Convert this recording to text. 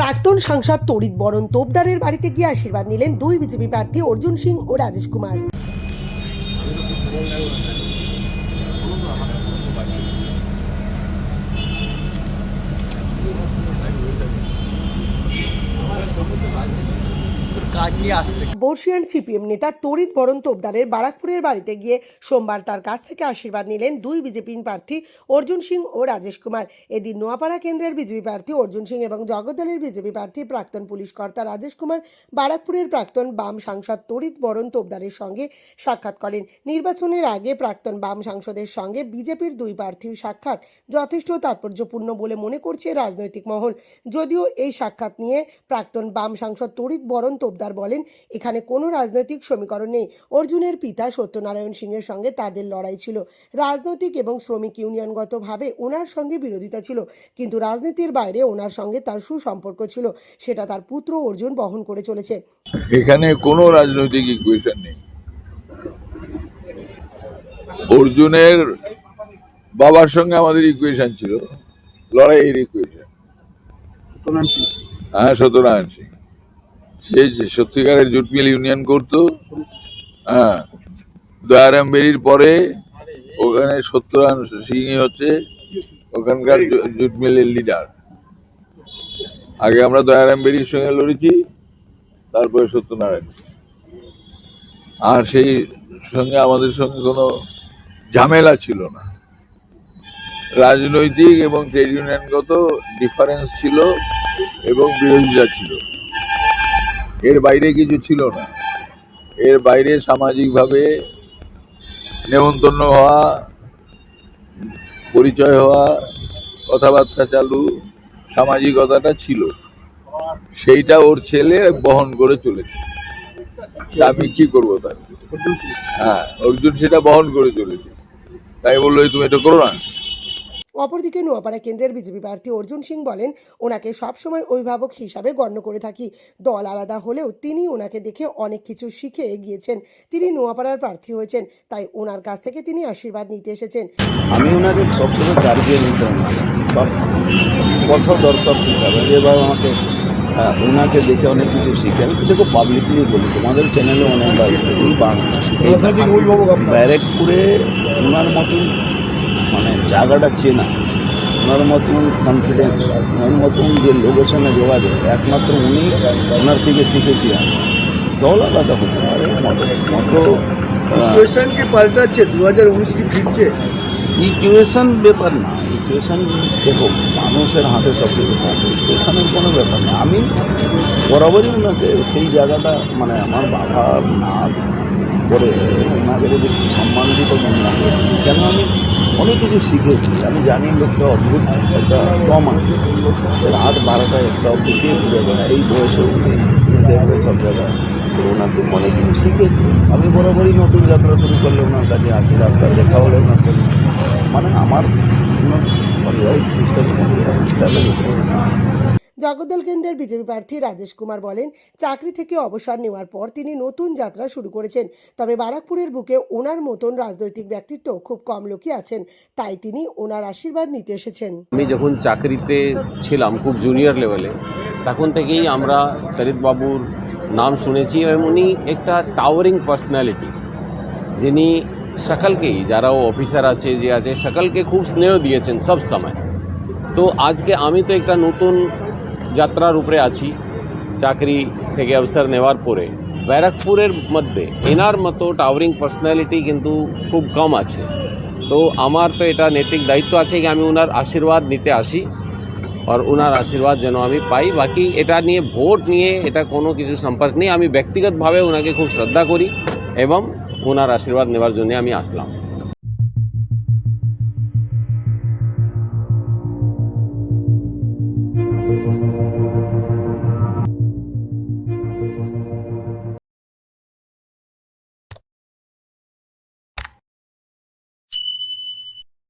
প্রাক্তন সাংসদ তড়িৎ বরণ তোপদারের বাড়িতে গিয়ে আশীর্বাদ নিলেন দুই বিজেপি প্রার্থী অর্জুন সিং ও রাজেশ কুমার। বর্ষিয়ান সিপিএম নেতা তড়িৎ বরণ তোপদারের বারাকপুরের বাড়িতে গিয়ে সোমবার তার কাছ থেকে আশীর্বাদ নিলেন দুই বিজেপি প্রার্থী অর্জুন সিং ও রাজেশ কুমার। এদিন নোয়াপাড়া কেন্দ্রের বিজেপি প্রার্থী অর্জুন সিং এবং জগদ্দলের বিজেপি প্রার্থী প্রাক্তন পুলিশ কর্তা রাজেশ কুমার বারাকপুরের প্রাক্তন বাম সাংসদ তড়িৎ বরণ তোপদারের সঙ্গে সাক্ষাৎ করেন। নির্বাচনের আগে প্রাক্তন বাম সাংসদের সঙ্গে বিজেপির দুই প্রার্থীর সাক্ষাৎ যথেষ্ট তাৎপর্যপূর্ণ বলে মনে করছে রাজনৈতিক মহল। যদিও এই সাক্ষাৎ নিয়ে প্রাক্তন বাম সাংসদ তড়িৎ বরণ তোপদার বলেন, এখানে কোনো রাজনৈতিক সমীকরণ নেই। অর্জুনের পিতা সত্যনারায়ণ সিংয়ের সঙ্গে তাদের লড়াই ছিল, রাজনৈতিক এবং শ্রমিক ইউনিয়নগতভাবে ওনার সঙ্গে বিরোধিতা ছিল, কিন্তু রাজনীতির বাইরে ওনার সঙ্গে তার সুসম্পর্ক ছিল, সেটা তার পুত্র অর্জুন বহন করে চলেছে। এখানে কোনো রাজনৈতিক ইকুয়েশন নেই। অর্জুনের বাবার সঙ্গে আমাদের ইকুয়েশন ছিল, লড়াইয়ের ইকুয়েশন। হ্যাঁ, সত্যনারায়ণ সিং সে সত্যিকারের জুট মিল ইউনিয়ন করতো। হ্যাঁ, দয়ারাম বেরির পরে ওখানে সত্যনারায়ণ সিং হচ্ছে ওখানকার জুট মিলের লিডার। আগে আমরা দয়ারাম বেরির সঙ্গে লড়েছি, তারপরে সত্যনারায়ণ, আর সেই সঙ্গে আমাদের সঙ্গে কোনো ঝামেলা ছিল না। রাজনৈতিক এবং ট্রেড ইউনিয়নগত ডিফারেন্স ছিল এবং বিরোধিতা ছিল, এর বাইরে কিছু ছিল না। এর বাইরে সামাজিকভাবে নেমন্তন্ন হওয়া, পরিচয় হওয়া, কথাবার্তা চালু, সামাজিকতাটা ছিল, সেইটা ওর ছেলে বহন করে চলেছে। আমি কি করবো তার? হ্যাঁ, অর্জুন সেটা বহন করে চলেছে, তাই বললো তুমি এটা করো না। অপরদিকে নোয়াপাড়া কেন্দ্রের বিজেপি প্রার্থী অর্জুন সিং বলেন, ওনাকে সবসময় অভিভাবক হিসাবে গণ্য করে থাকি। দল আলাদা হলেও তিনি ওনাকে দেখে অনেক কিছু শিখে এগিয়েছেন। তিনি নোয়াপাড়ার প্রার্থী হয়েছেন, তাই ওনার কাছ থেকে তিনি আশীর্বাদ নিতে এসেছেন। আমি ওনাকে সবসময় গার্জিয়ান হিসাবে বা পথদর্শক হিসাবে, যেভাবে আমাকে ওনাকে দেখে অনেক কিছু শিখে। আমি দেখো পাবলিকলি বলি, তোমাদের চ্যানেলে অনেকবার ব্যারেকপুরে ওনার মতন মানে জায়গাটা চেনা, ওনার মতন কনফিডেন্স, ওনার মতন যে লোকের সঙ্গে যোগাযোগ, একমাত্র উনি, ওনার থেকে শিখেছি আমি। দল আলাদা হতে পারে, মতো ইকুয়েশনকে পাল্টাচ্ছে, 2019 কি ফিরছে। ইকুয়েশন ব্যাপার না, ইকুয়েশন দেখো মানুষের হাতে সব কিছু থাকে, ইকুয়েশনের কোনো ব্যাপার না। আমি বরাবরই ওনাকে সেই জায়গাটা মানে আমার বাবা না করে ওনাকে যদি সম্মান দিত মনে লাগে, কেন আমি অনেক কিছু শিখেছি। আমি জানি লোকটা অদ্ভুত, একটা কম আছে, রাত 12টা 1টা অব্দি কে ঘুরে বেড়ায় এই বয়সেও দেখবে সব জায়গায়। তো ওনার তো অনেক কিছু শিখেছি। আমি বরাবরই নতুন যাত্রা শুরু করলে ওনার কাছে আসি, রাস্তার দেখা হলে ওনার সঙ্গে মানে আমার পারিবারিক সিস্টেম। জগদ্দল কেন্দ্রের বিজেপি প্রার্থী রাজেশ কুমার বলেন, চাকরি থেকে অবসর নেওয়ার পর তিনি নতুন যাত্রা শুরু করেছেন। তবে বারাকপুরের বুকে ওনার মতন রাজনৈতিক ব্যক্তিত্ব খুব কম লোকই আছেন, তাই তিনি ওনার আশীর্বাদ নিতে এসেছেন। আমি যখন চাকরিতে ছিলাম খুব জুনিয়র লেভেলে, তখন থেকেই আমরা তড়িৎ বাবুর নাম শুনেছি এবং উনি একটা টাওয়ারিং পার্সোনালিটি, যিনি সকলকেই, যারাও অফিসার আছে যে আছে সকলকে খুব স্নেহ দিয়েছেন সব সময়। তো আজকে আমি তো একটা নতুন যাত্রার উপরে আছি, চাকরি থেকে অবসর নেওয়ার পরে। ব্যারাকপুরের মধ্যে এনার মতো টাওয়ারিং পার্সোনালিটি কিন্তু খুব কম আছে। তো আমার তো এটা নৈতিক দায়িত্ব আছে কি আমি ওনার আশীর্বাদ নিতে আসি, আর ওনার আশীর্বাদ যেন আমি পাই। বাকি এটা নিয়ে ভোট নিয়ে এটা কোনো কিছু সম্পর্ক নেই। আমি ব্যক্তিগতভাবে ওনাকে খুব শ্রদ্ধা করি এবং ওনার আশীর্বাদ নেওয়ার জন্য আমি আসলাম।